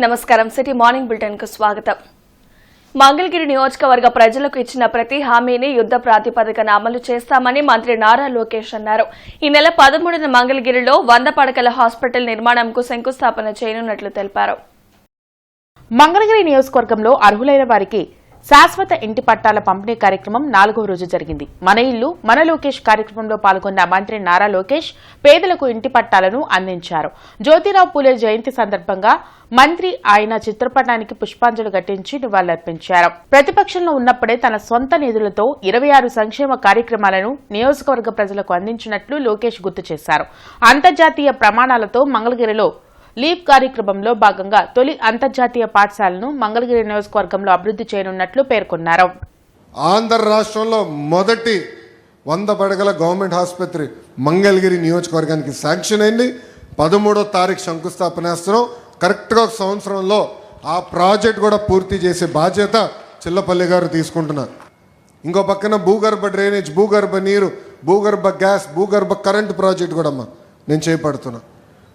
నమస్కారం city morning bulletin కు స్వాగతం. మంగళగిరి నియోజకవర్గ ప్రజలకు ఇచ్చిన ప్రతి హామీని యుద్ధ ప్రాతిపదికన అమలు చేస్తామని మంత్రి నారా లోకేష్ అన్నారు. ఈ నెల 13న మంగళగిరిలో 100 పడకల హాస్పిటల్ నిర్మాణంకు శంకుస్థాపన చేయనున్నట్లు తెలిపారు. మంగళగిరి నియోజకవర్గంలో అర్హులైన వారికి శాశ్వత ఇంటి పట్టాల పంపిణీ కార్యక్రమం 4వ రోజు జరిగింది. మన ఇల్లు మన లోకేష్ కార్యక్రమంలో పాల్గొన్న మంత్రి నారా లోకేష్ పేదలకు ఇంటి పట్టాలను అందించారు. జ్యోతిరావు పూలే జయంతి సందర్భంగా మంత్రి ఆయన చిత్రపటానికి పుష్పాంజలి ఘటించి నివాళులర్పించారు. ప్రతిపక్షంలో ఉన్నప్పుడే తన సొంత నిధులతో 26 సంక్షేమ కార్యక్రమాలను నియోజకవర్గ ప్రజలకు అందించినట్లు లోకేష్ గుర్తు చేశారు. అంతర్జాతీయ ప్రమాణాలతో మంగళగిరిలో లీవ్ కార్యక్రమంలో భాగంగా తొలి అంతర్జాతీయ పాఠశాలను మంగళగిరి నియోజకవర్గంలో అభివృద్ధి చేయనున్నట్లు పేర్కొన్నారు. ఆంధ్ర రాష్ట్రంలో మొదటి 100 పడకల గవర్నమెంట్ ఆసుపత్రి మంగళగిరి నియోజకవర్గానికి శాంక్షన్ అయింది. 13వ తారీఖు శంకుస్థాపన చేస్తున్నాం. కరెక్ట్గా ఒక సంవత్సరంలో ఆ ప్రాజెక్ట్ కూడా పూర్తి చేసే బాధ్యత చిల్లపల్లి గారు తీసుకుంటున్నారు. ఇంకో పక్కన భూగర్భ డ్రైనేజ్, భూగర్భ నీరు, భూగర్భ గ్యాస్, భూగర్భ కరెంటు ప్రాజెక్ట్ కూడా నేను చేపడుతున్నా.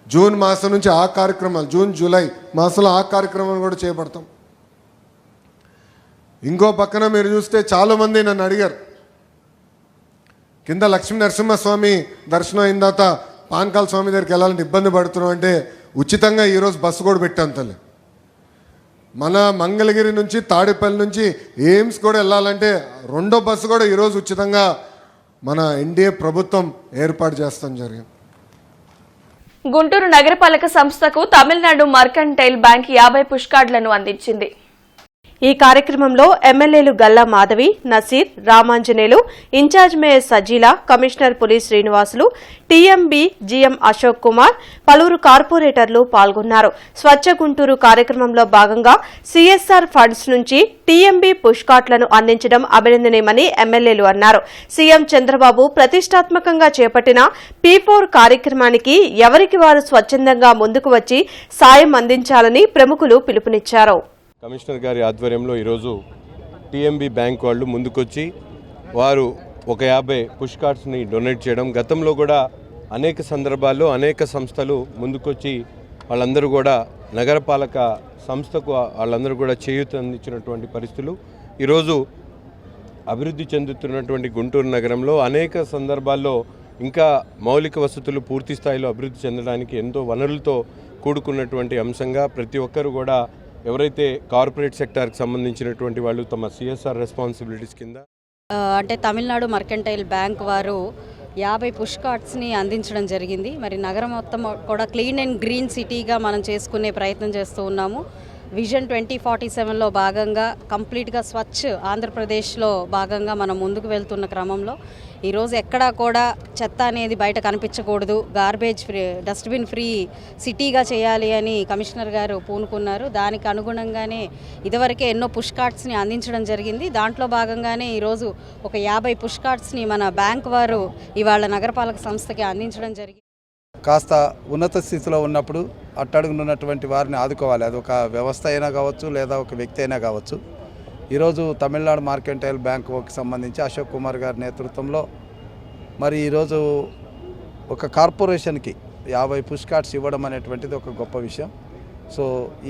జూన్ మాసం నుంచి ఆ కార్యక్రమాలు, జూన్ జూలై మాసంలో ఆ కార్యక్రమాలు కూడా చేపడతాం. ఇంకో పక్కన మీరు చూస్తే చాలామంది నన్ను అడిగారు, కింద లక్ష్మీ నరసింహస్వామి దర్శనం అయిన తర్వాత పానకాల స్వామి దగ్గరికి వెళ్ళాలంటే ఇబ్బంది పడుతున్నాం అంటే ఉచితంగా ఈరోజు బస్సు కూడా పెట్టాను తల్లి. మన మంగళగిరి నుంచి తాడేపల్లి నుంచి ఎయిమ్స్ కూడా వెళ్ళాలంటే 2వ బస్సు కూడా ఈరోజు ఉచితంగా మన ఎన్డీఏ ప్రభుత్వం ఏర్పాటు చేస్తాం జరిగింది. గుంటూరు నగరపాలక సంస్థకు తమిళనాడు మర్కంటైల్ బ్యాంక్ 50 పుష్ కార్డులను అందించింది. ఈ కార్యక్రమంలో ఎమ్మెల్యేలు Galla Madhavi, Naseer, Ramanjaneyulu, in charge mayor Sajila, commissioner Puli Srinivasulu, TMB GM Ashok Kumar, పలువురు కార్పొరేటర్లు పాల్గొన్నారు. స్వచ్ఛ గుంటూరు కార్యక్రమంలో భాగంగా సీఎస్ఆర్ ఫండ్స్ నుంచి టీఎంబీ పుష్ కార్డులను అందించడం అభినందనీయమని ఎమ్మెల్యేలు అన్నారు. సీఎం చంద్రబాబు ప్రతిష్టాత్మకంగా చేపట్టిన P4 కార్యక్రమానికి ఎవరికి వారు స్వచ్ఛందంగా ముందుకు వచ్చి సాయం అందించాలని ప్రముఖులు పిలుపునిచ్చారు. కమిషనర్ గారి ఆధ్వర్యంలో ఈరోజు టీఎంబీ బ్యాంక్ వాళ్ళు ముందుకొచ్చి వారు ఒక 50 పుష్ కార్డ్స్ని డొనేట్ చేయడం, గతంలో కూడా అనేక సందర్భాల్లో అనేక సంస్థలు ముందుకొచ్చి వాళ్ళందరూ కూడా నగరపాలక సంస్థకు వాళ్ళందరూ కూడా చేయూత అందించినటువంటి పరిస్థితులు. ఈరోజు అభివృద్ధి చెందుతున్నటువంటి గుంటూరు నగరంలో అనేక సందర్భాల్లో ఇంకా మౌలిక వసతులు పూర్తి స్థాయిలో అభివృద్ధి చెందడానికి ఎంతో వనరులతో కూడుకున్నటువంటి అంశంగా ప్రతి ఒక్కరు కూడా ఎవరైతే కార్పొరేట్ సెక్టార్కి సంబంధించినటువంటి వాళ్ళు తమ సిఎస్ఆర్ రెస్పాన్సిబిలిటీస్ కింద అంటే తమిళనాడు మర్కంటైల్ బ్యాంక్ వారు 50 పుష్ కార్డ్స్ని అందించడం జరిగింది. మరి నగరం మొత్తం కూడా క్లీన్ అండ్ గ్రీన్ సిటీగా మనం చేసుకునే ప్రయత్నం చేస్తూ ఉన్నాము. విజన్ 2047లో భాగంగా కంప్లీట్గా స్వచ్ఛ ఆంధ్రప్రదేశ్లో భాగంగా మనం ముందుకు వెళ్తున్న క్రమంలో ఈరోజు ఎక్కడా కూడా చెత్త అనేది బయట కనిపించకూడదు, గార్బేజ్ ఫ్రీ, డస్ట్బిన్ ఫ్రీ సిటీగా చేయాలి అని కమిషనర్ గారు పూనుకున్నారు. దానికి అనుగుణంగానే ఇదివరకే ఎన్నో పుష్ కార్డ్స్ని అందించడం జరిగింది. దాంట్లో భాగంగానే ఈరోజు ఒక 50 పుష్ కార్డ్స్ని మన బ్యాంక్ వారు ఇవాళ నగరపాలక సంస్థకి అందించడం జరిగింది. కాస్త ఉన్నత స్థితిలో ఉన్నప్పుడు అట్టడుగునున్నటువంటి వారిని ఆదుకోవాలి. అది ఒక వ్యవస్థ అయినా కావచ్చు, లేదా ఒక వ్యక్తి అయినా కావచ్చు. ఈరోజు తమిళనాడు మర్కంటైల్ బ్యాంకుకి సంబంధించి అశోక్ కుమార్ గారి నేతృత్వంలో మరి ఈరోజు ఒక కార్పొరేషన్కి 50 పుష్ కార్డ్స్ ఇవ్వడం అనేటువంటిది ఒక గొప్ప విషయం. సో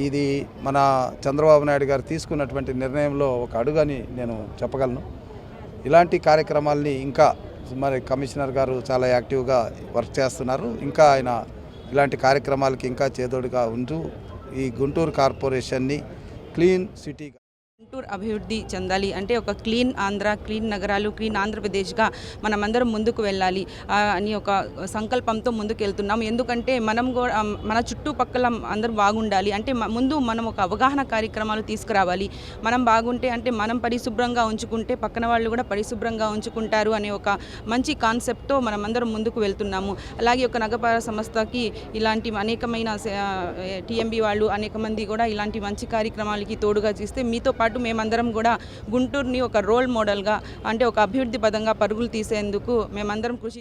ఇది మన చంద్రబాబు నాయుడు గారు తీసుకున్నటువంటి నిర్ణయంలో ఒక అడుగని నేను చెప్పగలను. ఇలాంటి కార్యక్రమాల్ని ఇంకా మరి కమిషనర్ గారు చాలా యాక్టివ్గా వర్క్ చేస్తున్నారు. ఇంకా ఆయన ఇలాంటి కార్యక్రమాలకి ఇంకా చేదోడుగా ఉంటూ ఈ గుంటూరు కార్పొరేషన్ని క్లీన్ సిటీగా గుంటూరు అభివృద్ధి చెందాలి అంటే ఒక క్లీన్ ఆంధ్ర, క్లీన్ నగరాలు, క్లీన్ ఆంధ్రప్రదేశ్గా మనమందరం ముందుకు వెళ్ళాలి అని ఒక సంకల్పంతో ముందుకు వెళ్తున్నాం. ఎందుకంటే మనం కూడా మన చుట్టుపక్కల అందరూ బాగుండాలి అంటే ముందు మనం ఒక అవగాహన కార్యక్రమాలు తీసుకురావాలి. మనం బాగుంటే అంటే మనం పరిశుభ్రంగా ఉంచుకుంటే పక్కన వాళ్ళు కూడా పరిశుభ్రంగా ఉంచుకుంటారు అనే ఒక మంచి కాన్సెప్ట్తో మనమందరం ముందుకు వెళ్తున్నాము. అలాగే ఒక నగరపాలక సంస్థకి ఇలాంటి అనేకమైన టీఎంబీ వాళ్ళు అనేక మంది కూడా ఇలాంటి మంచి కార్యక్రమాలకి తోడుగా చేస్తే మీతో పాటు మేమందరం కూడా గుంటూరుని ఒక రోల్ మోడల్గా అంటే ఒక అభివృద్ధి పదంగా పరుగులు తీసేందుకు మేమందరం కృషి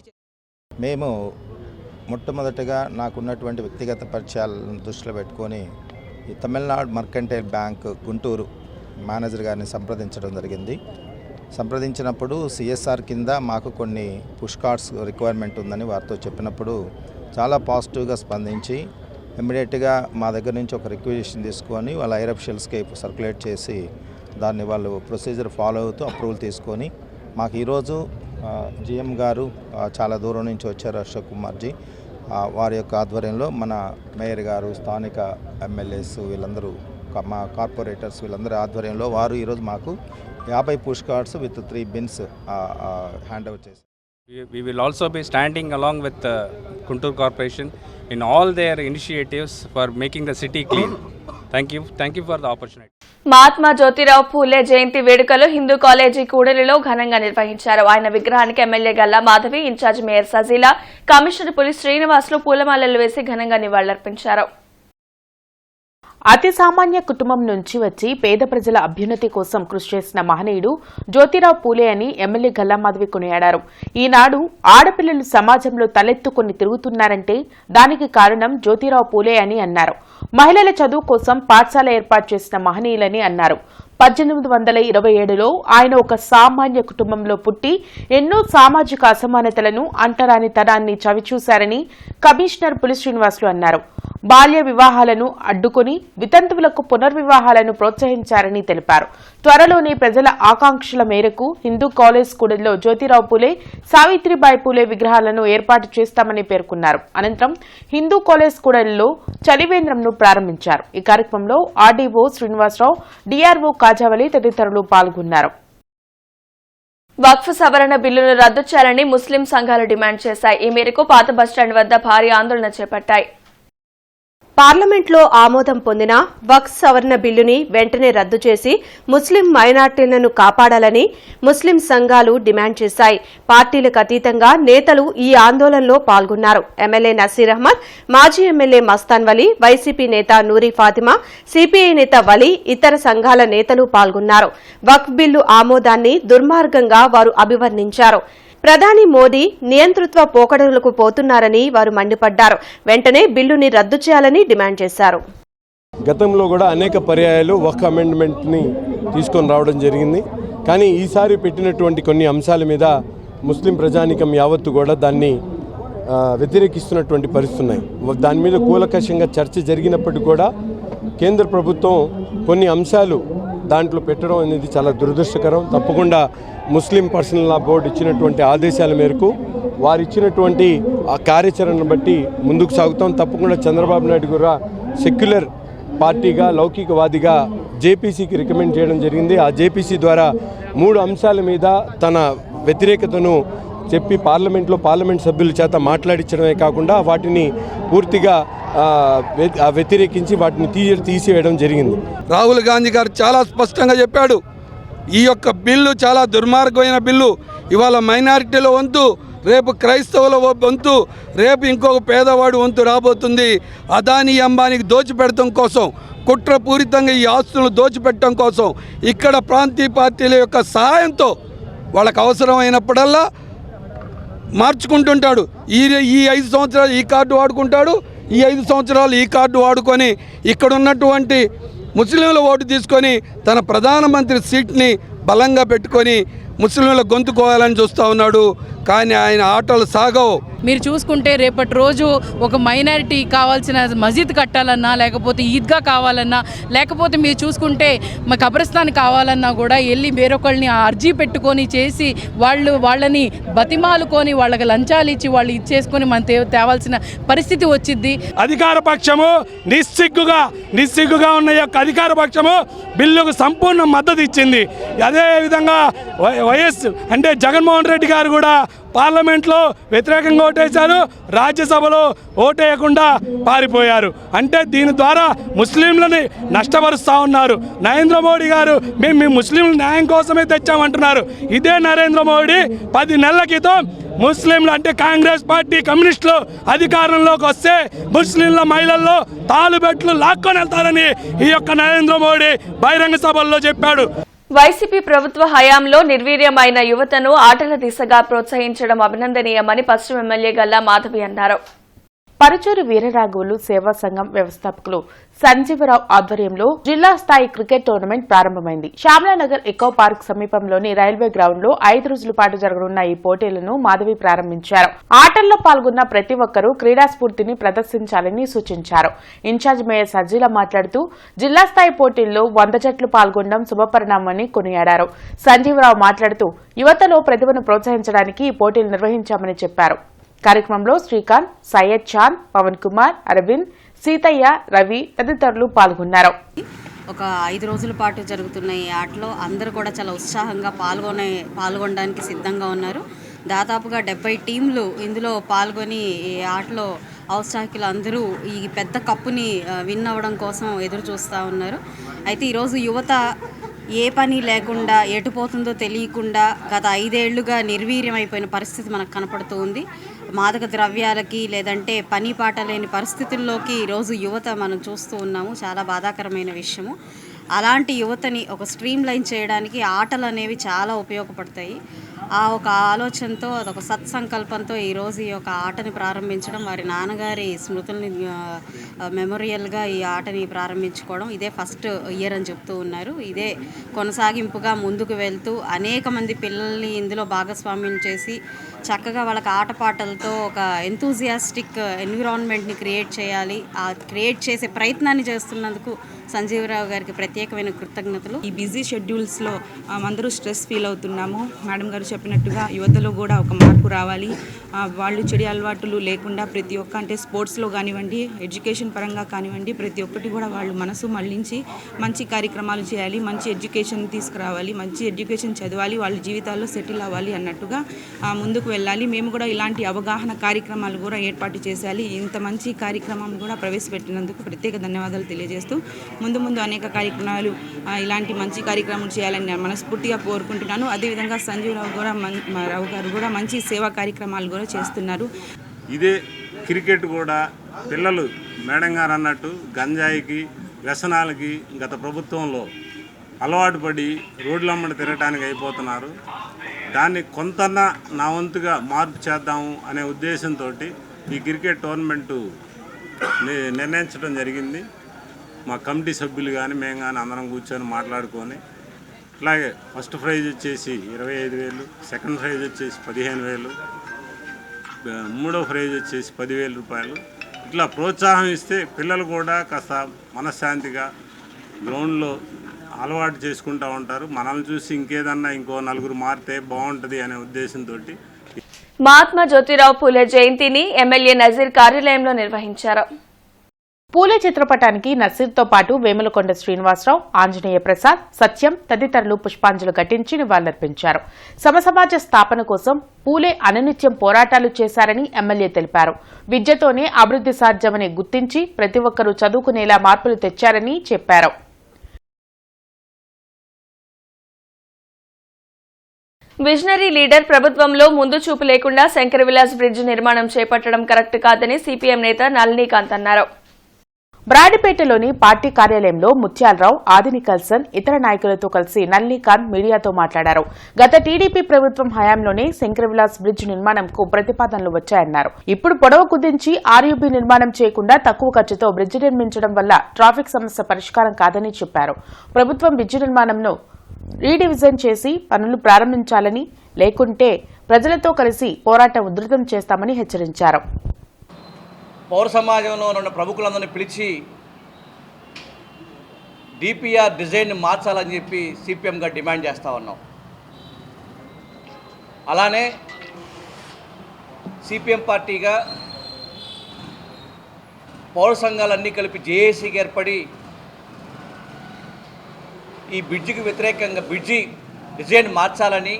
మేము మొట్టమొదటిగా నాకున్నటువంటి వ్యక్తిగత పరిచయాలను దృష్టిలో పెట్టుకొని ఈ Tamil Nadu mercantile bank Guntur manager గారిని సంప్రదించడం జరిగింది. సంప్రదించినప్పుడు సిఎస్ఆర్ కింద మాకు కొన్ని పుష్ కార్డ్స్ రిక్వైర్మెంట్ ఉందని వారితో చెప్పినప్పుడు చాలా పాజిటివ్గా స్పందించి ఇమ్మీడియట్గా మా దగ్గర నుంచి ఒక రిక్వెజిషన్ తీసుకొని వాళ్ళ హైర్ అఫీషియల్స్కి సర్క్యులేట్ చేసి దాన్ని వాళ్ళు ప్రొసీజర్ ఫాలో అవుతూ అప్రూవల్ తీసుకొని మాకు ఈరోజు జిఎం గారు చాలా దూరం నుంచి వచ్చారు, అశోక్ కుమార్జీ, వారి యొక్క ఆధ్వర్యంలో మన మేయర్ గారు, స్థానిక ఎమ్మెల్యేస్ వీళ్ళందరూ, మా కార్పొరేటర్స్ వీళ్ళందరి ఆధ్వర్యంలో వారు ఈరోజు మాకు 50 push cards with 3 bins hand over చేశారు. We will also be standing along with Guntur Corporation in all their initiatives for making the city clean. Thank you for the opportunity. Mahatma Jyotirao Phule జయంతి వేడుకలు హిందూ కాలేజీ కూడలిలో ఘనంగా నిర్వహించారు. ఆయన విగ్రహానికి MLA Galla Madhavi, in charge mayor Sajila, commissioner Puli Srinivasulu పూలమాలలు వేసి ఘనంగా నివాళులర్పించారు. అతి సామాన్య కుటుంబం నుంచి వచ్చి పేద ప్రజల అభ్యున్నతి కోసం కృషి చేసిన మహనీయుడు జ్యోతిరావు పూలే అని ఎమ్మెల్యే గల్లామాధవి కొనియాడారు. ఈనాడు ఆడపిల్లలు సమాజంలో తలెత్తుకుని తిరుగుతున్నారంటే దానికి కారణం జ్యోతిరావు పూలే అని అన్నారు. మహిళల చదువు కోసం పాఠశాల ఏర్పాటు చేసిన మహనీయులని అన్నారు. 1827లో ఆయన ఒక సామాన్య కుటుంబంలో పుట్టి ఎన్నో సామాజిక అసమానతలను, అంటరానితనాన్ని చవిచూశారని కమిషనర్ పులి శ్రీనివాసులు అన్నారు. బాల్య వివాహాలను అడ్డుకుని వితంతువులకు పునర్వివాహాలను ప్రోత్సహించారని తెలిపారు. త్వరలోనే ప్రజల ఆకాంక్షల మేరకు హిందూ కాలేజ్ కూడలిలో జ్యోతిరావు పూలే, సావిత్రిబాయి పూలే విగ్రహాలను ఏర్పాటు చేస్తామని పేర్కొన్నారు. అనంతరం హిందూ కాలేజ్ కూడలిలో చలివేంద్రంను ప్రారంభించారు. ఈ కార్యక్రమంలో ఆర్డీఓ శ్రీనివాసరావు, డిఆర్ఓ కాజావలి తదితరులు పాల్గొన్నారు. వక్ఫ్ సవరణ బిల్లును రద్దు చేయాలని ముస్లిం సంఘాలు డిమాండ్ చేశాయి. ఈ మేరకు పాత బస్టాండ్ వద్ద భారీ ఆందోళన చేపట్టాయి. పార్లమెంట్లో ఆమోదం పొందిన వక్ఫ్ సవరణ బిల్లుని వెంటనే రద్దు చేసి ముస్లిం మైనార్టీలను కాపాడాలని ముస్లిం సంఘాలు డిమాండ్ చేశాయి. పార్టీలకు అతీతంగా నేతలు ఈ ఆందోళనలో పాల్గొన్నారు. ఎమ్మెల్యే నసీర్ అహ్మద్, మాజీ ఎమ్మెల్యే మస్తాన్ వలీ, వైసీపీ నేత నూరి ఫాతిమా, సిపిఐ నేత వలీ, ఇతర సంఘాల నేతలు పాల్గొన్నారు. వక్ఫ్ బిల్లు ఆమోదాన్ని దుర్మార్గంగా వారు అభివర్ణించారు. ప్రధాని మోదీ నియంతృత్వ పోకడలకు పోతున్నారని వారు మండిపడ్డారు. వెంటనే బిల్లుని రద్దు చేయాలని డిమాండ్ చేశారు. గతంలో కూడా అనేక పర్యాయాలు వక్ఫ్ అమెండ్మెంట్ని తీసుకొని రావడం జరిగింది. కానీ ఈసారి పెట్టినటువంటి కొన్ని అంశాల మీద ముస్లిం ప్రజానికం యావత్తు కూడా దాన్ని వ్యతిరేకిస్తున్నటువంటి పరిస్థితున్నాయి. దాని మీద కూలంకషంగా చర్చ జరిగినప్పటికీ కూడా కేంద్ర ప్రభుత్వం కొన్ని అంశాలు దాంట్లో పెట్టడం అనేది చాలా దురదృష్టకరం. తప్పకుండా ముస్లిం పర్సనల్ లా బోర్డు ఇచ్చినటువంటి ఆదేశాల మేరకు వారు ఇచ్చినటువంటి ఆ కార్యాచరణను బట్టి ముందుకు సాగుతాం. తప్పకుండా చంద్రబాబు నాయుడు కూడా సెక్యులర్ పార్టీగా, లౌకికవాదిగా జేపీసీకి రికమెండ్ చేయడం జరిగింది. ఆ జేపీసీ ద్వారా 3 అంశాల మీద తన వ్యతిరేకతను చెప్పి పార్లమెంట్ సభ్యుల చేత మాట్లాడించడమే కాకుండా వాటిని పూర్తిగా వ్యతిరేకించి వాటిని తీసివేయడం జరిగింది. రాహుల్ గాంధీ గారు చాలా స్పష్టంగా చెప్పాడు, ఈ యొక్క బిల్లు చాలా దుర్మార్గమైన బిల్లు. ఇవాళ మైనారిటీల వంతు, రేపు క్రైస్తవుల వంతు, రేపు ఇంకొక పేదవాడు వంతు రాబోతుంది. అదానీ అంబానీకి దోచిపెట్టడం కోసం, కుట్రపూరితంగా ఈ ఆస్తులను దోచిపెట్టడం కోసం ఇక్కడ ప్రాంతీయ పార్టీల యొక్క సహాయంతో వాళ్ళకు అవసరమైనప్పుడల్లా మార్చుకుంటుంటాడు. ఈ 5 సంవత్సరాలు ఈ కార్డు వాడుకుంటాడు, ఈ 5 సంవత్సరాలు ఈ కార్డు వాడుకొని ఇక్కడ ఉన్నటువంటి ముస్లింల ఓటు తీసుకొని తన ప్రధానమంత్రి సీట్ని బలంగా పెట్టుకొని ముస్లింల గొంతుకోవాలని చూస్తూ ఉన్నాడు. కానీ ఆయన ఆటలు సాగవు. మీరు చూసుకుంటే రేపటి రోజు ఒక మైనారిటీ కావాల్సిన మసీద్ కట్టాలన్నా, లేకపోతే ఈద్గా కావాలన్నా, లేకపోతే మీరు చూసుకుంటే మా కబ్రస్థాన్ కావాలన్నా కూడా వెళ్ళి వేరొకళ్ళని అర్జీ పెట్టుకొని చేసి వాళ్ళని బతిమాలుకొని వాళ్ళకి లంచాలు ఇచ్చి వాళ్ళు ఇచ్చేసుకొని మనం తేవాల్సిన పరిస్థితి వచ్చింది. అధికార పక్షము నిస్సిగ్గుగా ఉన్న యొక్క అధికార పక్షము బిల్లుకు సంపూర్ణ మద్దతు ఇచ్చింది. అదేవిధంగా వైఎస్ అంటే జగన్మోహన్ రెడ్డి గారు కూడా పార్లమెంట్లో వ్యతిరేకంగా ఓటేశారు, రాజ్యసభలో ఓటేయకుండా పారిపోయారు. అంటే దీని ద్వారా ముస్లింలని నష్టపరుస్తూ ఉన్నారు. నరేంద్ర మోడీ గారు మేము మీ ముస్లింల న్యాయం కోసమే తెచ్చామంటున్నారు. ఇదే నరేంద్ర మోడీ 10 నెలల క్రితం ముస్లింలు అంటే కాంగ్రెస్ పార్టీ, కమ్యూనిస్టులు అధికారంలోకి వస్తే ముస్లింల మహిళల్లో తాలుబెట్లు లాక్కొని వెళ్తారని ఈ యొక్క నరేంద్ర మోడీ బహిరంగ సభల్లో చెప్పాడు. వైసీపీ ప్రభుత్వ హయాంలో నిర్వీర్యమైన యువతను ఆటల దిశగా ప్రోత్సహించడం అభినందనీయమని పశ్చిమ ఎమ్మెల్యే గల్లా మాధవి అన్నారు. పరుచూరు వీరరాఘవులు సేవా సంఘం వ్యవస్థాపకులు సంజీవరావు ఆధ్వర్యంలో జిల్లా స్థాయి క్రికెట్ టోర్నమెంట్ ప్రారంభమైంది. శ్యామలానగర్ ఎకో పార్క్ సమీపంలోని రైల్వే గ్రౌండ్ లో 5 రోజుల పాటు జరగనున్న ఈ పోటీలను మాధవి ప్రారంభించారు. ఆటల్లో పాల్గొన్న ప్రతి ఒక్కరూ క్రీడా స్ఫూర్తిని ప్రదర్శించాలని సూచించారు. ఇన్ఛార్జ్ మేయర్ సజ్జీల మాట్లాడుతూ జిల్లా స్థాయి పోటీల్లో 100 జట్లు పాల్గొనడం శుభపరిణామని కొనియాడారు. సంజీవరావు మాట్లాడుతూ యువతలో ప్రతిభను ప్రోత్సహించడానికి ఈ పోటీలు నిర్వహించామని చెప్పారు. కార్యక్రమంలో శ్రీకాంత్, సయ్యద్ చాంద్, పవన్ కుమార్, అరవింద్, సీతయ్య, రవి తదితరులు పాల్గొన్నారు. ఒక 5 రోజుల పాటు జరుగుతున్న ఈ ఆటలో అందరూ కూడా చాలా ఉత్సాహంగా పాల్గొనడానికి సిద్ధంగా ఉన్నారు. దాదాపుగా 70 టీంలు ఇందులో పాల్గొని ఈ ఆటలో ఔత్సాహికులు అందరూ ఈ పెద్ద కప్పుని విన్ అవ్వడం కోసం ఎదురు చూస్తూ ఉన్నారు. అయితే ఈరోజు యువత ఏ పని లేకుండా ఎటుపోతుందో తెలియకుండా గత 5 ఏళ్లుగా నిర్వీర్యం అయిపోయిన పరిస్థితి మనకు కనపడుతూ ఉంది. మాదక ద్రవ్యాలకి లేదంటే పని పాట లేని పరిస్థితుల్లోకి ఈరోజు యువత మనం చూస్తూ ఉన్నాము. చాలా బాధాకరమైన విషయము. అలాంటి యువతని ఒక స్ట్రీమ్ లైన్ చేయడానికి ఆటలు అనేవి చాలా ఉపయోగపడతాయి. ఆ ఒక ఆలోచనతో అదొక సత్సంకల్పంతో ఈరోజు ఈ యొక్క ఆటని ప్రారంభించడం, వారి నాన్నగారి స్మృతుల్ని మెమోరియల్గా ఈ ఆటని ప్రారంభించుకోవడం ఇదే ఫస్ట్ ఇయర్ అని చెప్తూ ఉన్నారు. ఇదే కొనసాగింపుగా ముందుకు వెళ్తూ అనేక మంది పిల్లల్ని ఇందులో భాగస్వామ్యం చేసి చక్కగా వాళ్ళకి ఆటపాటలతో ఒక ఎంతూజియాస్టిక్ ఎన్విరాన్మెంట్ని క్రియేట్ చేయాలి. ఆ క్రియేట్ చేసే ప్రయత్నాన్ని చేస్తున్నందుకు సంజీవరావు గారికి ప్రత్యేకమైన కృతజ్ఞతలు. ఈ బిజీ షెడ్యూల్స్లో అందరూ స్ట్రెస్ ఫీల్ అవుతున్నాము. మేడం గారు చెప్పినట్టుగా యువతలో కూడా ఒక మార్పు రావాలి. వాళ్ళు చెడు అలవాటులు లేకుండా ప్రతి ఒక్క అంటే స్పోర్ట్స్లో కానివ్వండి, ఎడ్యుకేషన్ పరంగా కానివ్వండి, ప్రతి ఒక్కటి కూడా వాళ్ళు మనసు మళ్లించి మంచి కార్యక్రమాలు చేయాలి, మంచి ఎడ్యుకేషన్ తీసుకురావాలి, మంచి ఎడ్యుకేషన్ చదవాలి, వాళ్ళ జీవితాల్లో సెటిల్ అవ్వాలి అన్నట్టుగా ముందుకు వెళ్ళాలి. మేము కూడా ఇలాంటి అవగాహన కార్యక్రమాలు కూడా ఏర్పాటు చేయాలి. ఇంత మంచి కార్యక్రమం కూడా ప్రవేశపెట్టినందుకు ప్రత్యేక ధన్యవాదాలు తెలియజేస్తూ ముందు అనేక కార్యక్రమాలు ఇలాంటి మంచి కార్యక్రమాలు చేయాలని నేను మనస్ఫూర్తిగా కోరుకుంటున్నాను. అదేవిధంగా రావు గారు కూడా మంచి సేవా కార్యక్రమాలు కూడా చేస్తున్నారు. ఇదే క్రికెట్ కూడా పిల్లలు మేడం గారు అన్నట్టు గంజాయికి వ్యసనాలకి గత ప్రభుత్వంలో అలవాటు పడి రోడ్లమ్మడి తిరగటానికి అయిపోతున్నారు. దాన్ని కొంతన్నా నా వంతుగా మార్పు చేద్దాము అనే ఉద్దేశంతో ఈ క్రికెట్ టోర్నమెంటు నిర్ణయించడం జరిగింది. మా కమిటీ సభ్యులు కానీ మేము కానీ అందరం కూర్చొని మాట్లాడుకొని ఇట్లాగే ఫస్ట్ ప్రైజ్ వచ్చేసి 25,000, సెకండ్ ప్రైజ్ వచ్చేసి 15,000, మూడో ప్రైజ్ వచ్చేసి 10,000 రూపాయలు ఇట్లా ప్రోత్సాహం ఇస్తే పిల్లలు కూడా కాస్త మనశ్శాంతిగా గ్రౌండ్లో అలవాటు చేసుకుంటూ ఉంటారు. మనల్ని చూసి ఇంకేదన్నా ఇంకో నలుగురు మారితే బాగుంటుంది అనే ఉద్దేశంతో మహాత్మా జ్యోతిరావు పూలే జయంతిని ఎమ్మెల్యే నజీర్ కార్యాలయంలో నిర్వహించారు. పూలే చిత్రపటానికి నసీర్తో పాటు వేములకొండ శ్రీనివాసరావు, ఆంజనేయ ప్రసాద్, సత్యం తదితరులు పుష్పాంజలి ఘటించి నివాళులర్పించారు. సమసమాజ స్థాపన కోసం పూలే అనునిత్యం పోరాటాలు చేశారని ఎమ్మెల్యే తెలిపారు. విద్యతోనే అభివృద్ధి సాధ్యమని గుర్తించి ప్రతి ఒక్కరూ చదువుకునేలా మార్పులు తెచ్చారని చెప్పారు. విజనరీ లీడర్ ప్రభుత్వంలో ముందు చూపు లేకుండా శంకర్ విలాస్ బ్రిడ్జ్ నిర్మాణం చేపట్టడం కరెక్ట్ కాదని సిపిఎం నేత నళినీకాంత్ అన్నారు. బ్రాడిపేటలోని పార్టీ కార్యాలయంలో ముత్యాలరావు, ఆదిని కల్సన్ ఇతర నాయకులతో కలిసి నళినీకాంత్ మీడియాతో మాట్లాడారు. గత టీడీపీ ప్రభుత్వం హయాంలోనే శంకర్ విలాస్ బ్రిడ్జ్ నిర్మాణంకు ప్రతిపాదనలు వచ్చాయన్నారు. ఇప్పుడు పొడవ కుదించి ఆర్యూబీ నిర్మాణం చేయకుండా తక్కువ ఖర్చుతో బ్రిడ్జ్ నిర్మించడం వల్ల ట్రాఫిక్ సమస్య పరిష్కారం కాదని చెప్పారు. ప్రభుత్వం బ్రిడ్జ్ నిర్మాణంను రీడివిజన్ చేసి పనులు ప్రారంభించాలని, లేకుంటే ప్రజలతో కలిసి పోరాటం ఉధృతం చేస్తామని హెచ్చరించారు. పౌర సమాజంలో ఉన్న ప్రముఖులందరినీ పిలిచి డిపిఆర్ డిజైన్ని మార్చాలని చెప్పి సిపిఎంగా డిమాండ్ చేస్తూ ఉన్నాం. అలానే సిపిఎం పార్టీగా పౌర సంఘాలన్నీ కలిపి జేఏసీగా ఏర్పడి ఈ బ్రిడ్జికి వ్యతిరేకంగా బ్రిడ్జి డిజైన్ మార్చాలని,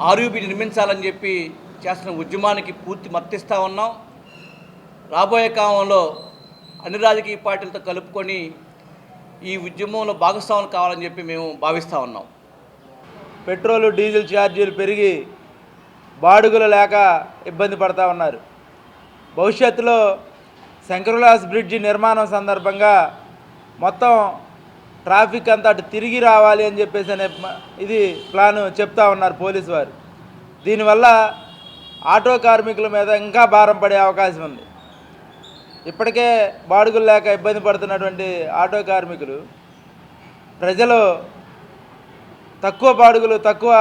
ఆర్యూబీ నిర్మించాలని చెప్పి చేస్తున్న ఉద్యమానికి పూర్తి మద్దతిస్తూ ఉన్నాం. రాబోయే కాలంలో అన్ని రాజకీయ పార్టీలతో కలుపుకొని ఈ ఉద్యమంలో భాగస్వాములు కావాలని చెప్పి మేము భావిస్తూ ఉన్నాం. పెట్రోలు డీజిల్ ఛార్జీలు పెరిగి బాడుగులు లేక ఇబ్బంది పడుతూ ఉన్నారు. భవిష్యత్తులో శంకర్ విలాస్ బ్రిడ్జి నిర్మాణం సందర్భంగా మొత్తం ట్రాఫిక్ అంతా అటు తిరిగి రావాలి అని చెప్పేసి అనే ఇది ప్లాను చెప్తా ఉన్నారు పోలీసు వారు. దీనివల్ల ఆటో కార్మికుల మీద ఇంకా భారం పడే అవకాశం ఉంది. ఇప్పటికే బాడుగులు లేక ఇబ్బంది పడుతున్నటువంటి ఆటో కార్మికులు ప్రజలు తక్కువ బాడుగులు తక్కువ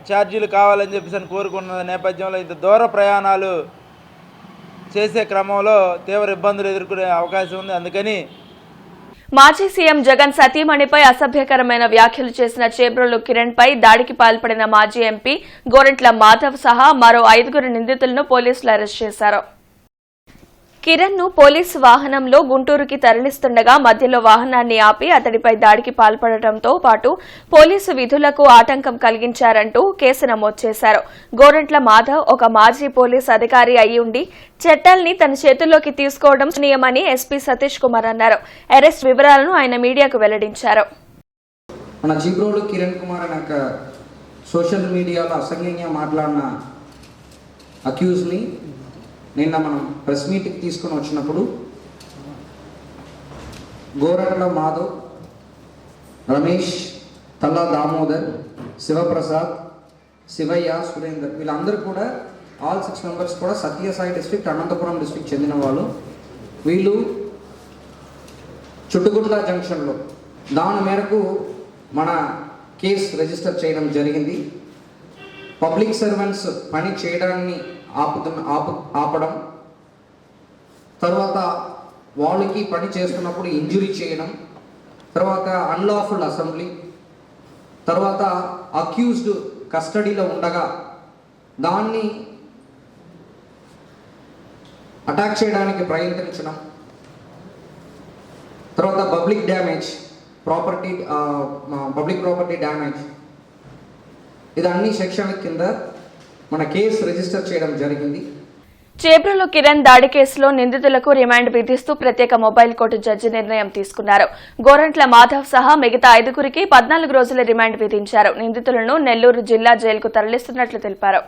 ఛార్జీలు కావాలని చెప్పేసి కోరుకున్న నేపథ్యంలో ఇంత దూర ప్రయాణాలు చేసే క్రమంలో తీవ్ర ఇబ్బందులు ఎదుర్కొనే అవకాశం ఉంది. అందుకని మాజీ సీఎం జగన్ సతీమణిపై అసభ్యకరమైన వ్యాఖ్యలు చేసిన చేబ్రోలు కిరణ్ పై దాడికి పాల్పడిన మాజీ ఎంపీ గోరంట్ల మాధవ్ సహా మరో 5 నిందితులను పోలీసులు అరెస్ట్ చేశారు. కిరణ్ ను పోలీసు వాహనంలో గుంటూరుకి తరలిస్తుండగా మధ్యలో వాహనాన్ని ఆపి అతడిపై దాడికి పాల్పడటంతో పాటు పోలీసు విధులకు ఆటంకం కలిగించారంటూ కేసు నమోదు చేశారు. గోరంట్ల మాధవ్ ఒక మాజీ పోలీసు అధికారి అయి ఉండి చట్టాల్ని తన చేతుల్లోకి తీసుకోవడం నియమని ఎస్పీ సతీష్ కుమార్ అన్నారు. అరెస్ట్ వివరాలను ఆయన మీడియాకు వెల్లడించారు. మన జీబ్రోలు కిరణ్ కుమార్ అనే ఒక సోషల్ మీడియాలో అసహ్యంగా మాట్లాడిన అక్యూజ్ని నిన్న మనం ప్రెస్ మీట్కి తీసుకుని వచ్చినప్పుడు గోరంట్ల మాధవ్, రమేష్, తల్లా దామోదర్, శివప్రసాద్, శివయ్య, సురేందర్ వీళ్ళందరూ కూడా ఆల్ 6 మెంబర్స్ కూడా సత్యసాయి డిస్ట్రిక్ట్, అనంతపురం డిస్ట్రిక్ట్ చెందిన వాళ్ళు. వీళ్ళు చుట్టుగుట్ల జంక్షన్లో దాని మేరకు మన కేసు రిజిస్టర్ చేయడం జరిగింది. పబ్లిక్ సర్వెంట్స్ పని చేయడాన్ని ఆపడం, తర్వాత వాళ్ళకి పని చేస్తున్నప్పుడు ఇంజురీ చేయడం, తర్వాత అన్లాఫుల్ అసెంబ్లీ, తర్వాత అక్యూజ్డ్ కస్టడీలో ఉండగా దాన్ని అటాక్ చేయడానికి ప్రయత్నించడం, తర్వాత పబ్లిక్ ప్రాపర్టీ డ్యామేజ్ ఇది అన్ని సెక్షన్ల కింద మన కేసు రిజిస్టర్ చేయడం జరిగింది. చేబ్రోలు కిరణ్ దాడి కేసులో నిందితులకు రిమాండ్ విధిస్తూ ప్రత్యేక మొబైల్ కోర్టు జడ్జి నిర్ణయం తీసుకున్నారు. గోరంట్ల మాధవ్ సహా మిగతా 5 14 రోజుల రిమాండ్ విధించారు. నిందితులను నెల్లూరు జిల్లా జైలుకు తరలిస్తున్నట్లు తెలిపారు.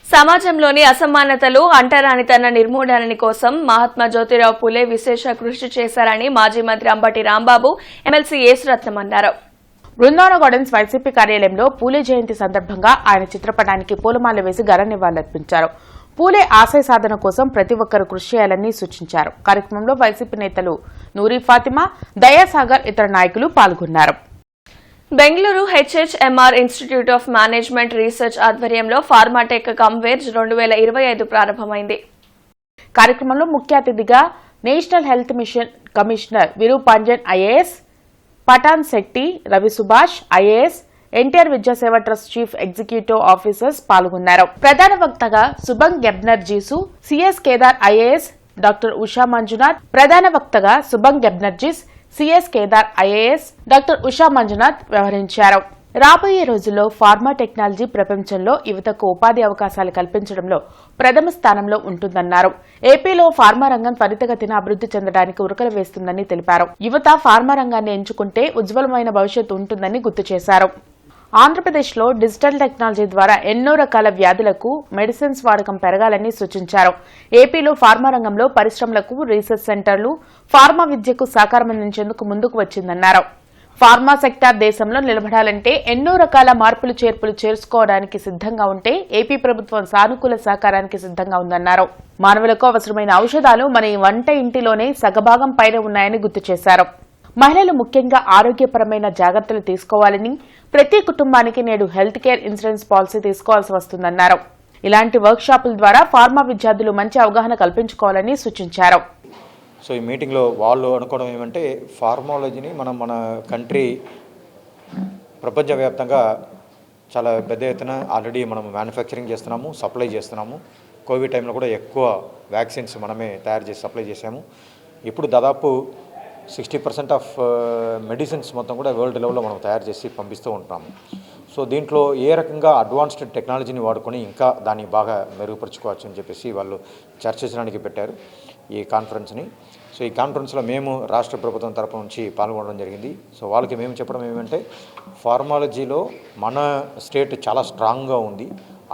సమాజంలోని అసమానతలు, అంటరానితన నిర్మూలన కోసం మహాత్మా జ్యోతిరావు పూలే విశేష కృషి చేశారని మాజీ మంత్రి అంబటి రాంబాబు, ఎమ్మెల్సీ యేసురత్నం అన్నారు. బృందావన గార్డెన్స్ వైసీపీ కార్యాలయంలో పూలే జయంతి సందర్భంగా ఆయన చిత్రపటానికి పూలమాల వేసి ఘన నివాళులర్పించారు. పూలే ఆశయ సాధన కోసం ప్రతి ఒక్కరూ కృషి చేయాలని సూచించారు. కార్యక్రమంలో వైసీపీ నేతలు నూరి ఫాతిమా, దయాసాగర్ ఇతర నాయకులు పాల్గొన్నారు. Bengaluru HHMR institute of management research ఆధ్వర్యంలో ఫార్మాటెక్ కమ్వేర్ 2025 ప్రారంభమైంది. కార్యక్రమంలో ముఖ్య అతిథిగా national health mission commissioner Virupanjan IAS, Pathan Shetty, Ravi Subhash IAS, NTR Vidyaseva trust chief executive officers పాల్గొన్నారు. ప్రధాన వక్తగా సుబంగ్ గెబ్నర్ జీసు, CS Kedar IAS, doctor Usha Manjunath, ప్రధాన వక్తగా సుబంగ్ గెబ్నర్జీస్, CS Kedar IAS, doctor Usha Manjunath వ్యవహరించారు. రాబోయే రోజుల్లో ఫార్మా టెక్నాలజీ ప్రపంచంలో యువతకు ఉపాధి అవకాశాలు కల్పించడంలో ప్రథమ స్థానంలో ఉంటుందన్నారు. ఏపీలో ఫార్మా రంగం త్వరితగతిన అభివృద్ధి చెందడానికి ఉరకలు వేస్తుందని తెలిపారు. యువత ఫార్మా రంగాన్ని ఎంచుకుంటే ఉజ్వలమైన భవిష్యత్తు ఉంటుందని గుర్తు చేశారు. ఆంధ్రప్రదేశ్లో డిజిటల్ టెక్నాలజీ ద్వారా ఎన్నో రకాల వ్యాధులకు మెడిసిన్స్ వాడకం పెరగాలని సూచించారు. ఏపీలో ఫార్మా రంగంలో పరిశ్రమలకు, రీసెర్చ్ సెంటర్లు, ఫార్మా విద్యకు సహకారం అందించేందుకు ముందుకు వచ్చిందన్నారు. ఫార్మా సెక్టార్ దేశంలో నిలబడాలంటే ఎన్నో రకాల మార్పులు చేర్పులు చేసుకోవడానికి సిద్ధంగా ఉంటే ఏపీ ప్రభుత్వం సానుకూల సహకారానికి సిద్ధంగా ఉందన్నారు. మానవులకు అవసరమైన ఔషధాలు మన వంట ఇంటిలోనే సగభాగం పైన ఉన్నాయని గుర్తు చేశారు. మహిళలు ముఖ్యంగా ఆరోగ్యపరమైన జాగ్రత్తలు తీసుకోవాలని, ప్రతి కుటుంబానికి నేడు హెల్త్ కేర్ ఇన్సూరెన్స్ పాలసీ తీసుకోవాల్సి వస్తుందన్నారు. ఇలాంటి వర్క్ షాపుల ద్వారా ఫార్మా విద్యార్థులు మంచి అవగాహన కల్పించుకోవాలని సూచించారు. సో ఈ మీటింగ్లో వాళ్ళు అనుకోవడం ఏమంటే ఫార్మాలజీని మన కంట్రీ ప్రపంచవ్యాప్తంగా చాలా పెద్ద ఎత్తున ఆల్రెడీ మనం మ్యానుఫ్యాక్చరింగ్ చేస్తున్నాము, సప్లై చేస్తున్నాము. కోవిడ్ టైంలో కూడా ఎక్కువ వ్యాక్సిన్స్ మనమే తయారు చేసి సప్లై చేసాము. ఇప్పుడు దాదాపు 60% ఆఫ్ మెడిసిన్స్ మొత్తం కూడా వరల్డ్ లెవెల్లో మనం తయారు చేసి పంపిస్తూ ఉంటాము. సో దీంట్లో ఏ రకంగా అడ్వాన్స్డ్ టెక్నాలజీని వాడుకొని ఇంకా దాన్ని బాగా మెరుగుపరుచుకోవచ్చు అని చెప్పేసి వాళ్ళు చర్చించడానికి పెట్టారు ఈ కాన్ఫరెన్స్ని. సో ఈ కాన్ఫరెన్స్లో మేము రాష్ట్ర ప్రభుత్వం తరపు నుంచి పాల్గొనడం జరిగింది. సో వాళ్ళకి మేము చెప్పడం ఏమంటే ఫార్మాలజీలో మన స్టేట్ చాలా స్ట్రాంగ్గా ఉంది.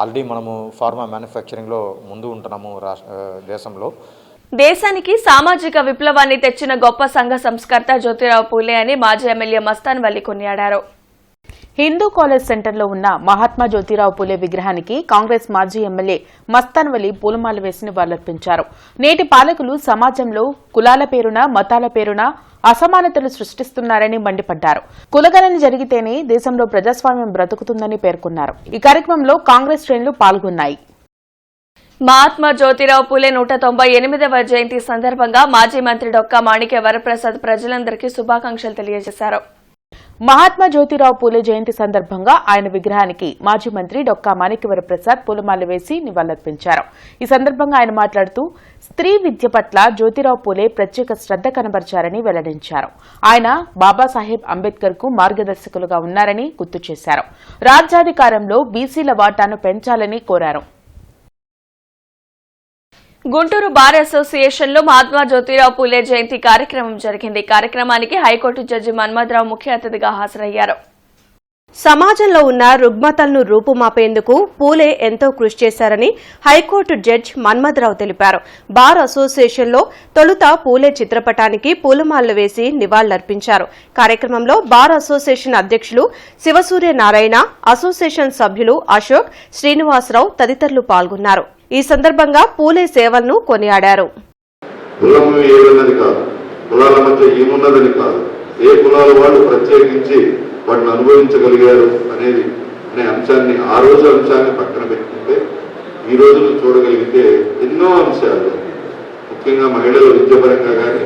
ఆల్రెడీ మనము ఫార్మా మ్యానుఫ్యాక్చరింగ్లో ముందు ఉంటున్నాము దేశంలో. దేశానికి సామాజిక విప్లవాన్ని తెచ్చిన గొప్ప సంఘ సంస్కర్త జ్యోతిరావు పూలే అని మాజీ ఎమ్మెల్యే మస్తాన్ వలి కొనియాడారు. హిందూ కాలేజ్ సెంటర్లో ఉన్న మహాత్మా జ్యోతిరావు పూలే విగ్రహానికి కాంగ్రెస్ మాజీ ఎమ్మెల్యే మస్తాన్ వలి పూలమాల వేసి నివాళులర్పించారు. నేటి పాలకులు సమాజంలో కులాల పేరున మతాల పేరున అసమానతలు సృష్టిస్తున్నారని మండిపడ్డారు. కులగణన జరిగితేనే దేశంలో ప్రజాస్వామ్యం బ్రతుకుతుందని పేర్కొన్నారు. ఈ కార్యక్రమంలో కాంగ్రెస్ శ్రేణులు పాల్గొన్నాయి. మహాత్మా జ్యోతిరావు పూలే 198వ జయంతి సందర్భంగా మాజీ మంత్రి డొక్కా మాణిక్య వరప్రసాద్ ప్రజలందరికీ శుభాకాంక్షలు తెలియజేశారు. మహాత్మా జ్యోతిరావు పూలే జయంతి సందర్భంగా ఆయన విగ్రహానికి మాజీ మంత్రి డొక్కా మాణిక్య వరప్రసాద్ పూలమాల వేసి నివాళులర్పించారు. ఈ సందర్భంగా ఆయన మాట్లాడుతూ స్త్రీ విద్య పట్ల జ్యోతిరావు పూలే ప్రత్యేక శ్రద్ధ కనబర్చారని వెల్లడించారు. ఆయన బాబాసాహెబ్ అంబేద్కర్ కు మార్గదర్శకులుగా ఉన్నారని గుర్తు చేశారు. రాజ్యాధికారంలో బీసీల వాటాను పెంచాలని కోరారు. గుంటూరు బార్ అసోసియేషన్ లో మహాత్మా జ్యోతిరావు పూలే జయంతి కార్యక్రమం జరిగింది. కార్యక్రమానికి హైకోర్టు జడ్జి మన్మథరావు ముఖ్య అతిథిగా హాజరయ్యారు. సమాజంలో ఉన్న రుగ్మతలను రూపుమాపేందుకు పూలే ఎంతో కృషి చేశారని హైకోర్టు జడ్జి మన్మథరావు తెలిపారు. బార్ అసోసియేషన్లో తొలుత పూలే చిత్రపటానికి పూలమాలలు వేసి నివాళులర్పించారు. కార్యక్రమంలో బార్ అసోసియేషన్ అధ్యక్షులు శివసూర్యనారాయణ, అసోసియేషన్ సభ్యులు అశోక్, శ్రీనివాసరావు తదితరులు పాల్గొన్నారు. ఈ సందర్భంగా పూలే సేవలను కొనియాడారు. ఏ కులాల వాళ్ళు ప్రత్యేకించి వాటిని అనుభవించగలిగారు అనే అంశాన్ని ఆ రోజు అంశాన్ని పక్కన పెట్టుకుంటే ఈ రోజులు చూడగలిగితే ఎన్నో అంశాలు, ముఖ్యంగా మహిళల విద్యాపరంగా కానీ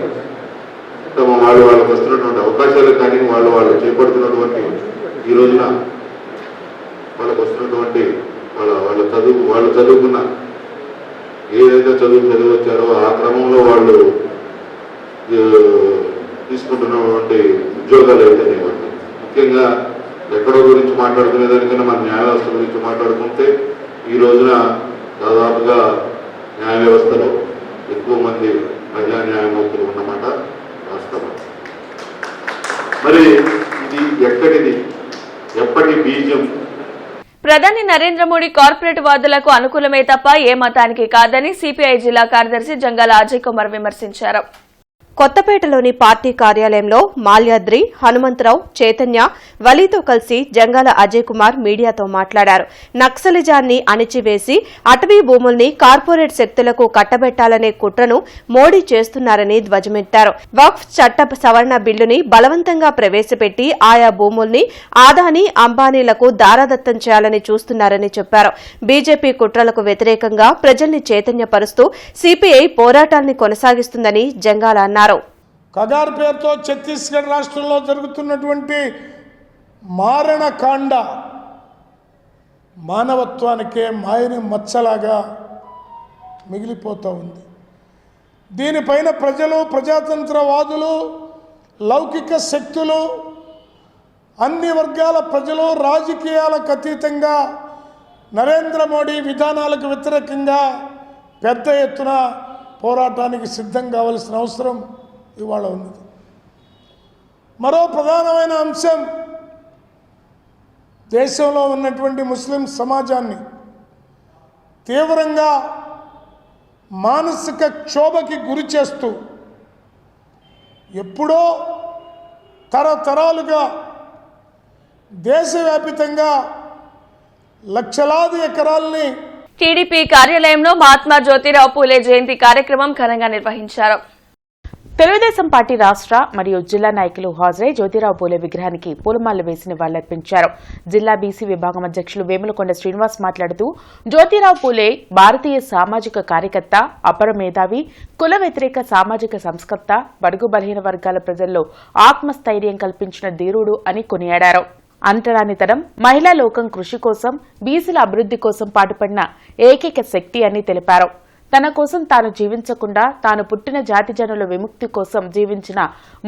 వాళ్ళకి వస్తున్నటువంటి అవకాశాలు కానీ వాళ్ళు చేపడుతున్నటువంటి ఈ రోజున వాళ్ళకు వస్తున్నటువంటి వాళ్ళు చదువుకున్న ఏదైతే చదివచ్చారో ఆ క్రమంలో వాళ్ళు తీసుకుంటున్నటువంటి ఉద్యోగాలు అయితే ముఖ్యంగా ఎక్కడో గురించి మాట్లాడుకునే దానికన్నా మన న్యాయ వ్యవస్థ గురించి మాట్లాడుకుంటే ఈ రోజున దాదాపుగా న్యాయ వ్యవస్థలో ఎక్కువ మంది ప్రజా న్యాయమూర్తులు ఉన్నమాట వాస్తవం. మరి ఇది ఎక్కడిది, ఎప్పటి బీజం? ప్రధాని నరేంద్ర మోడీ కార్పొరేట్ వాదులకు అనుకూలమే తప్ప ఏ మతానికి కాదని సిపిఐ జిల్లా కార్యదర్శి జంగాల అజయ్ కుమార్ విమర్శించారు. కొత్తపేటలోని పార్టీ కార్యాలయంలో మాల్యాద్రి, హనుమంతరావు, చైతన్య, వలీతో కలిసి జంగాల అజయ్ కుమార్ మీడియాతో మాట్లాడారు. నక్సలిజాన్ని అణిచివేసి అటవీ భూముల్ని కార్పొరేట్ శక్తులకు కట్టబెట్టాలనే కుట్రను మోడీ చేస్తున్నారని ధ్వజమెత్తారు. వక్ఫ్ చట్ట సవరణ బిల్లుని బలవంతంగా ప్రవేశపెట్టి ఆయా భూముల్ని ఆదానీ, అంబానీలకు దారాదత్తం చేయాలని చూస్తున్నారని చెప్పారు. బీజేపీ కుట్రలకు వ్యతిరేకంగా ప్రజల్ని చైతన్యపరుస్తూ సిపిఐ పోరాటాన్ని కొనసాగిస్తుందని జంగాల అన్నారు. కగార్ పేరుతో ఛత్తీస్గఢ్ రాష్ట్రంలో జరుగుతున్నటువంటి మారణకాండ మానవత్వానికే మాయని మచ్చలాగా మిగిలిపోతూ ఉంది. దీనిపైన ప్రజలు, ప్రజాతంత్రవాదులు, లౌకిక శక్తులు, అన్ని వర్గాల ప్రజలు రాజకీయాలకు అతీతంగా నరేంద్ర మోడీ విధానాలకు వ్యతిరేకంగా పెద్ద ఎత్తున పోరాటానికి సిద్ధం కావాల్సిన అవసరం ఇవాళ ఉన్నది. మరో ప్రధానమైన అంశం దేశంలో ఉన్నటువంటి ముస్లిం సమాజాన్ని తీవ్రంగా మానసిక క్షోభకి గురి చేస్తూ ఎప్పుడో తరతరాలుగా దేశవ్యాపితంగా లక్షలాది ఎకరాల్ని టీడీపీ కార్యాలయంలో మహాత్మా జ్యోతిరావు పూలే జయంతి కార్యక్రమం ఘనంగా నిర్వహించారు. తెలుగుదేశం పార్టీ రాష్ట్ర మరియు జిల్లా నాయకులు హాజరై జ్యోతిరావు పూలే విగ్రహానికి పూలమాలలు వేసి నివాళులర్పించారు. జిల్లా బీసీ విభాగం అధ్యక్షులు వేములకొండ శ్రీనివాస్ మాట్లాడుతూ జ్యోతిరావు పూలే భారతీయ సామాజిక కార్యకర్త, అపర మేధావి, కుల వ్యతిరేక సామాజిక సంస్కర్త, బడుగు బలహీన వర్గాల ప్రజల్లో ఆత్మస్థైర్యం కల్పించిన ధీరుడు అని కొనియాడారు. అంటరానితనం, మహిళా లోకం కృషి కోసం, బీసీల అభివృద్ధి కోసం పాటుపడిన ఏకైక శక్తి అని తెలిపారు. తన కోసం తాను జీవించకుండా తాను పుట్టిన జాతి జనుల విముక్తి కోసం జీవించిన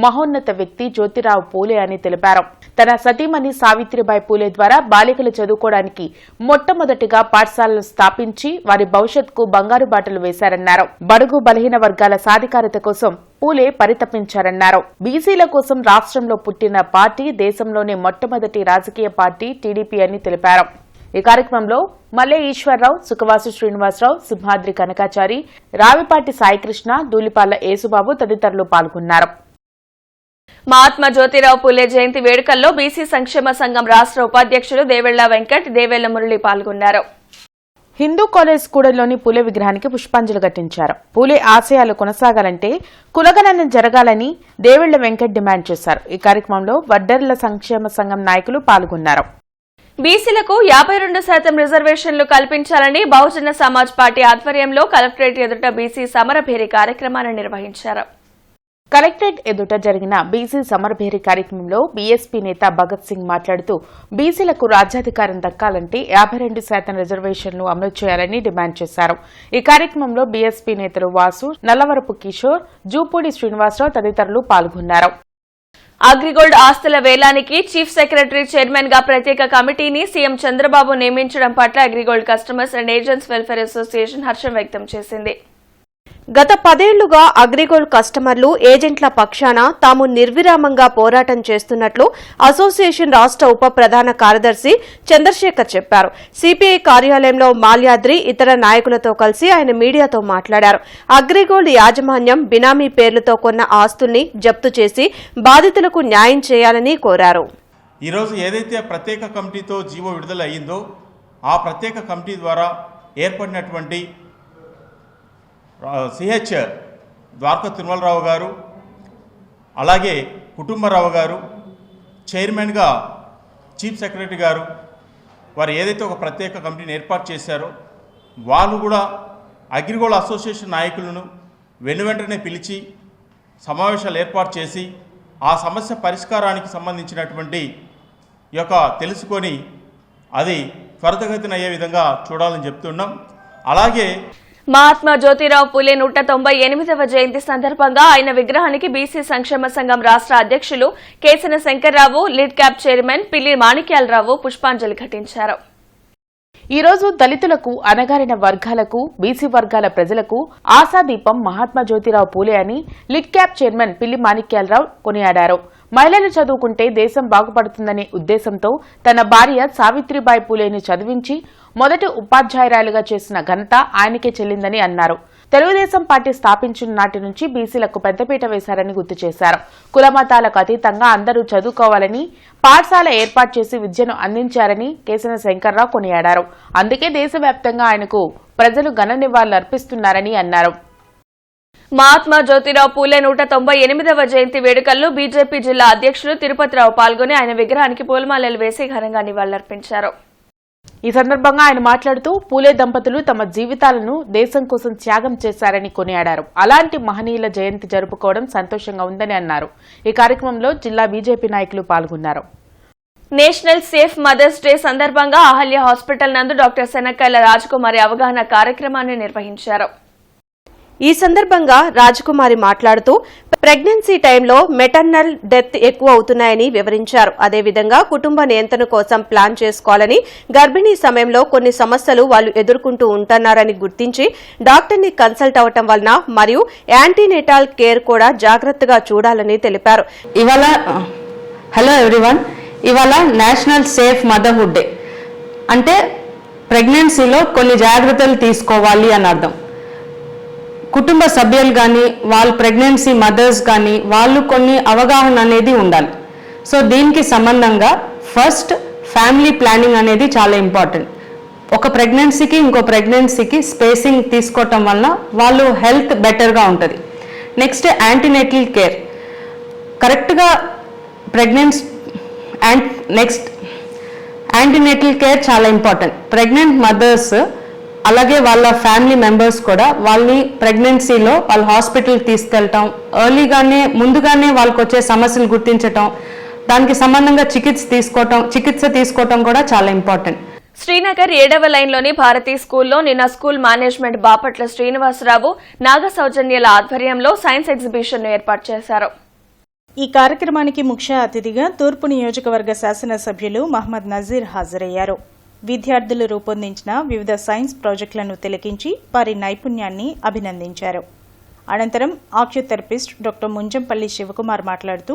మహోన్నత వ్యక్తి జ్యోతిరావు పూలే అని తెలిపారు. తన సతీమణి సావిత్రిబాయి పూలే ద్వారా బాలికలు చదువుకోవడానికి మొట్టమొదటిగా పాఠశాలలు స్థాపించి వారి భవిష్యత్తుకు బంగారు బాటలు వేశారన్నారు. బడుగు బలహీన వర్గాల సాధికారత కోసం పూలే పరితపించారన్నారు. బీసీల కోసం రాష్ట్రంలో పుట్టిన పార్టీ దేశంలోనే మొట్టమొదటి రాజకీయ పార్టీ టీడీపీ అని తెలిపారు. ఈ కార్యక్రమంలో మల్లె ఈశ్వరరావు, సుఖవాసు శ్రీనివాసరావు, సింహాద్రి కనకాచారి, రావిపాటి సాయికృష్ణ, దూలిపాల యేసుబాబు తదితరులు పాల్గొన్నారు. మహాత్మా జ్యోతిరావు పూలే జయంతి వేడుకల్లో బీసీ సంక్షేమ సంఘం రాష్ట్ర ఉపాధ్యక్షులు దేవెళ్ల వెంకట్, దేవేళ్ల మురళి పాల్గొన్నారు. హిందూ కాలేజ్ కూడలిలోని పూలే విగ్రహానికి పుష్పాంజలి ఘటించారు. పూలే ఆశయాలు కొనసాగాలంటే కులగణన జరగాలని దేవెళ్ల వెంకట్ డిమాండ్ చేశారు. ఈ కార్యక్రమంలో వడ్డెర్ల సంక్షేమ సంఘం నాయకులు పాల్గొన్నారు. బీసీలకు 52% రిజర్వేషన్లు కల్పించాలని బహుజన సమాజ్ పార్టీ ఆధ్వర్యంలో కలెక్టరేట్ ఎదుట బీసీ సమరభేరి కార్యక్రమాన్ని నిర్వహించారు. కలెక్టరేట్ ఎదుట జరిగిన బీసీ సమరభేరి కార్యక్రమంలో బీఎస్పీ నేత భగత్ సింగ్ మాట్లాడుతూ బీసీలకు రాజ్యాధికారం దక్కాలంటే 52% రిజర్వేషన్లు అమలు చేయాలని డిమాండ్ చేశారు. ఈ కార్యక్రమంలో బీఎస్పీ నేతలు వాసు, నల్లవరపు కిషోర్, జూపూడి శ్రీనివాసరావు తదితరులు పాల్గొన్నారు. అగ్రిగోల్డ్ ఆస్తుల వేలానికి చీఫ్ సెక్రటరీ చైర్మన్ గా ప్రత్యేక కమిటీని సీఎం చంద్రబాబు నియమించడం పట్ల AgriGold customers and agents welfare association హర్షం వ్యక్తం చేసింది. గత 10 ఏళ్లుగా అగ్రిగోల్డ్ కస్టమర్లు, ఏజెంట్ల పక్షాన తాము నిర్విరామంగా పోరాటం చేస్తున్నట్లు అసోసియేషన్ రాష్ట్ర ఉప ప్రధాన కార్యదర్శి చంద్రశేఖర్ చెప్పారు. సిపిఐ కార్యాలయంలో మాల్యాద్రి ఇతర నాయకులతో కలిసి ఆయన మీడియాతో మాట్లాడారు. అగ్రిగోల్డ్ యాజమాన్యం బినామీ పేర్లతో కొన్న ఆస్తుల్ని జప్తు చేసి బాధితులకు న్యాయం చేయాలని కోరారు. ఈరోజు ఏదైతే ప్రత్యేక కమిటీతో జీవో విడుదల అయ్యిందో ఆ ప్రత్యేక కమిటీ ద్వారా ఏర్పడినటువంటి సిహెచ్ ద్వారకా తిరుమలరావు గారు, అలాగే కుటుంబరావు గారు, చైర్మన్గా చీఫ్ సెక్రటరీ గారు, వారు ఏదైతే ఒక ప్రత్యేక కమిటీని ఏర్పాటు చేశారో వాళ్ళు కూడా అగ్రిగోల్డ్ అసోసియేషన్ నాయకులను వెనువెంటనే పిలిచి సమావేశాలు ఏర్పాటు చేసి ఆ సమస్య పరిష్కారానికి సంబంధించినటువంటి తెలుసుకొని అది త్వరితగతిన అయ్యే విధంగా చూడాలని చెప్తున్నాం. అలాగే మహాత్మా జ్యోతిరావు పూలే 198వ జయంతి సందర్భంగా ఆయన విగ్రహానికి బీసీ సంక్షేమ సంఘం రాష్ట్ర అధ్యక్షులు Kesana Shankar Rao, lead cap chairman Pilli Manikyala Rao పుష్పాంజలి ఘటించారు. ఈ రోజు దళితులకు, అణగారిన వర్గాలకు, బీసీ వర్గాల ప్రజలకు ఆశాదీపం మహాత్మా జ్యోతిరావు పూలే అని lead cap chairman Pilli Manikyalarao కొనియాడారు. మహిళలు చదువుకుంటే దేశం బాగుపడుతుందనే ఉద్దేశంతో తన భార్య సావిత్రిబాయి పూలేని చదివించి మొదటి ఉపాధ్యాయురాలుగా చేసిన ఘనత ఆయనకే చెల్లిందని అన్నారు. తెలుగుదేశం పార్టీ స్థాపించిన నాటి నుంచి బీసీలకు పెద్దపీట వేశారని గుర్తు చేశారు. కులమతాలకు అతీతంగా అందరూ చదువుకోవాలని పాఠశాల ఏర్పాటు చేసి విద్యను అందించారని కేసన శంకర్రావు కొనియాడారు. అందుకే దేశవ్యాప్తంగా ఆయనకు ప్రజలు ఘన నివాళులు అర్పిస్తున్నారని అన్నారు. మహాత్మా జ్యోతిరావు పూలే 198వ జయంతి వేడుకల్లో బీజేపీ జిల్లా అధ్యక్షులు తిరుపతిరావు పాల్గొని ఆయన విగ్రహానికి పూలమాలలు వేసి ఘనంగా నివాళులర్పించారు. ఈ సందర్భంగా ఆయన మాట్లాడుతూ పూలే దంపతులు తమ జీవితాలను దేశం కోసం త్యాగం చేశారని కొనియాడారు. అలాంటి మహనీయుల జయంతి జరుపుకోవడం సంతోషంగా ఉందని అన్నారు. ఈ కార్యక్రమంలో జిల్లా బీజేపీ నాయకులు పాల్గొన్నారు. నేషనల్ సేఫ్ మదర్స్ డే సందర్భంగా అహల్య హాస్పిటల్ నందు డాక్టర్ శనక్కాయల రాజకుమారి అవగాహన కార్యక్రమాన్ని నిర్వహించారు. ఈ సందర్భంగా రాజకుమారి మాట్లాడుతూ ప్రెగ్నెన్సీ టైంలో మెటర్నల్ డెత్ ఎక్కువ అవుతున్నాయని వివరించారు. అదేవిధంగా కుటుంబ నియంత్రణ కోసం ప్లాన్ చేసుకోవాలని, గర్భిణీ సమయంలో కొన్ని సమస్యలు వాళ్ళు ఎదుర్కొంటూ ఉంటున్నారని గుర్తించి డాక్టర్ని కన్సల్ట్ అవటం వలన మరియు యాంటీనేటాల్ కేర్ కూడా జాగ్రత్తగా చూడాలని తెలిపారు. హలో ఎవ్రీవన్, ఇవాళ నేషనల్ సేఫ్ మదర్హుడ్ డే. అంటే ప్రెగ్నెన్సీలో కొన్ని జాగ్రత్తలు తీసుకోవాలి అని అర్థం. కుటుంబ సభ్యులు కానీ, వాళ్ళ ప్రెగ్నెన్సీ మదర్స్ కానీ వాళ్ళు కొన్ని అవగాహన అనేది ఉండాలి. సో దీనికి సంబంధంగా ఫస్ట్ ఫ్యామిలీ ప్లానింగ్ అనేది చాలా ఇంపార్టెంట్. ఒక ప్రెగ్నెన్సీకి ఇంకో ప్రెగ్నెన్సీకి స్పేసింగ్ తీసుకోవటం వలన వాళ్ళు హెల్త్ బెటర్గా ఉంటుంది. నెక్స్ట్ యాంటీనేటల్ కేర్ కరెక్ట్గా నెక్స్ట్ యాంటీనేటల్ కేర్ చాలా ఇంపార్టెంట్. ప్రెగ్నెంట్ మదర్స్ అలాగే వాళ్ళ ఫ్యామిలీ మెంబర్స్ కూడా వాళ్ళని ప్రెగ్నెన్సీలో వాళ్ళ హాస్పిటల్కి తీసుకెళ్ళటం, ముందుగానే వాళ్ళకి వచ్చే సమస్యలు గుర్తించటం, దానికి సంబంధంగా చికిత్స తీసుకోవటం కూడా చాలా ఇంపార్టెంట్. శ్రీనగర్ 7వ లైన్లోని భారతీ స్కూల్లో నిన్న స్కూల్ మేనేజ్మెంట్ బాపట్ల శ్రీనివాసరావు, నాగ సౌజన్యాల ఆధ్వర్యంలో సైన్స్ ఎగ్జిబిషన్ను ఏర్పాటు చేశారు. ఈ కార్యక్రమానికి ముఖ్య అతిథిగా తూర్పు నియోజకవర్గ శాసనసభ్యులు మహమ్మద్ నజీర్ హాజరయ్యారు. విద్యార్థులు రూపొందించిన వివిధ సైన్స్ ప్రాజెక్టులను తిలకించి వారి నైపుణ్యాన్ని అభినందించారు. అనంతరం ఆక్యుథెరపిస్ట్ డాక్టర్ ముంజంపల్లి శివకుమార్ మాట్లాడుతూ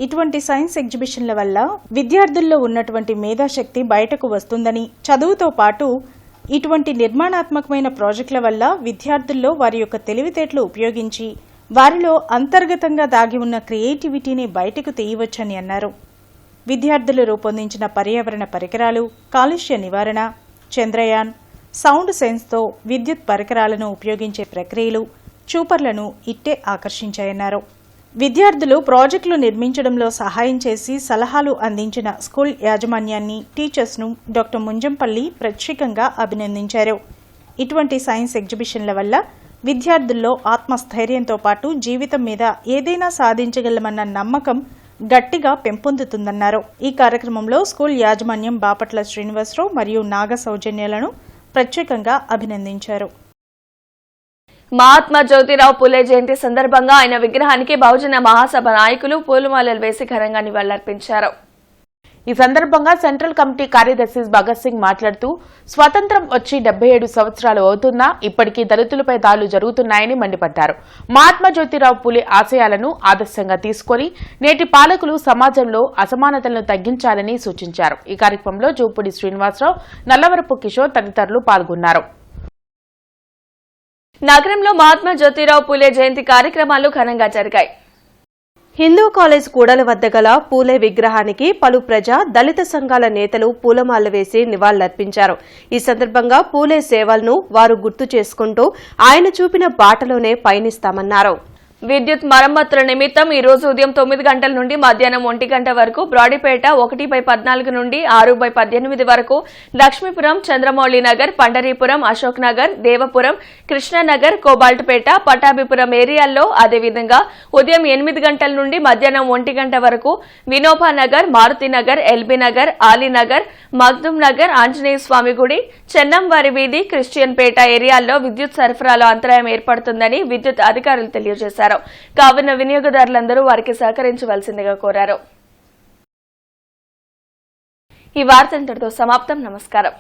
ఇటువంటి సైన్స్ ఎగ్జిబిషన్ల వల్ల విద్యార్థుల్లో ఉన్నటువంటి మేధాశక్తి బయటకు వస్తుందని, చదువుతో పాటు ఇటువంటి నిర్మాణాత్మకమైన ప్రాజెక్టుల వల్ల విద్యార్థుల్లో వారి యొక్క తెలివితేటలు ఉపయోగించి వారిలో అంతర్గతంగా దాగి ఉన్న క్రియేటివిటీని బయటకు తీయవచ్చని అన్నారు. విద్యార్థులు రూపొందించిన పర్యావరణ పరికరాలు, కాలుష్య నివారణ, చంద్రయాన్, సౌండ్ సెన్స్తో విద్యుత్ పరికరాలను ఉపయోగించే ప్రక్రియలు చూపర్లను ఇట్టే ఆకర్షించాయన్నారు. విద్యార్థులు ప్రాజెక్టులు నిర్మించడంలో సహాయం చేసి సలహాలు అందించిన స్కూల్ యాజమాన్యాన్ని, టీచర్స్ను డాక్టర్ ముంజంపల్లి ప్రత్యేకంగా అభినందించారు. ఇటువంటి సైన్స్ ఎగ్జిబిషన్ల వల్ల విద్యార్థుల్లో ఆత్మస్థైర్యంతో పాటు జీవితం మీద ఏదైనా సాధించగలమన్న నమ్మకం గట్టిగా పెంపొందుతుందన్నారు. ఈ కార్యక్రమంలో స్కూల్ యాజమాన్యం బాపట్ల శ్రీనివాసరావు మరియు నాగ సౌజన్యాలను ప్రత్యేకంగా అభినందించారు. మహాత్మా జ్యోతిరావు పూలే జయంతి సందర్భంగా ఆయన విగ్రహానికి బహుజన మహాసభ నాయకులు పూలమాలలు వేసి ఘనంగా నివాళులర్పించారు. ఈ సందర్భంగా సెంట్రల్ కమిటీ కార్యదర్శి భగత్ సింగ్ మాట్లాడుతూ స్వతంత్రం వచ్చి 77 సంవత్సరాలు అవుతున్నా ఇప్పటికీ దళితులపై దాడులు జరుగుతున్నాయని మండిపడ్డారు. మహాత్మా జ్యోతిరావు పూలే ఆశయాలను ఆదర్శంగా తీసుకుని నేటి పాలకులు సమాజంలో అసమానతలను తగ్గించాలని సూచించారు. ఈ కార్యక్రమంలో జూపూడి శ్రీనివాసరావు, నల్లవరపు కిషోర్ తదితరులు పాల్గొన్నారు. నగరంలో మహాత్మా జ్యోతిరావు పూలే జయంతి కార్యక్రమాలు ఘనంగా జరిగాయి. హిందూ కాలేజ్ కూడల వద్ద గల పూలే విగ్రహానికి పలు ప్రజా, దళిత సంఘాల నేతలు పూలమాలలు వేసి నివాళులర్పించారు. ఈ సందర్భంగా పూలే సేవలను వారు గుర్తు చేసుకుంటూ ఆయన చూపిన బాటలోనే పయనిస్తామన్నారు. విద్యుత్ మరమ్మతుల నిమిత్తం ఈ రోజు ఉదయం 9 గంటల నుండి మధ్యాహ్నం 1 గంట వరకు బ్రాడీపేట 1/14 నుండి 6/18 వరకు లక్ష్మీపురం, చంద్రమౌళి నగర్, పండరీపురం, అశోక్ నగర్, దేవపురం, కృష్ణానగర్, కోబాల్ట్పేట, పటాభిపురం ఏరియాల్లో, అదేవిధంగా ఉదయం 8 గంటల నుండి మధ్యాహ్నం 1 గంట వరకు వినోబానగర్, మారుతినగర్, ఎల్బీనగర్, ఆలీనగర్, మగ్దుమ్ నగర్, ఆంజనేయ స్వామి గుడి, చెన్నంవారి వీధి, క్రిస్టియన్ పేట ఏరియాల్లో విద్యుత్ సరఫరాలో అంతరాయం ఏర్పడుతుందని విద్యుత్ అధికారులు తెలియజేశారు. కావున వినియోగదారులందరూ వారికి సహకరించవలసిందిగా కోరారు. ఈ వార్త ఇంతటితో సమాప్తం. నమస్కారం.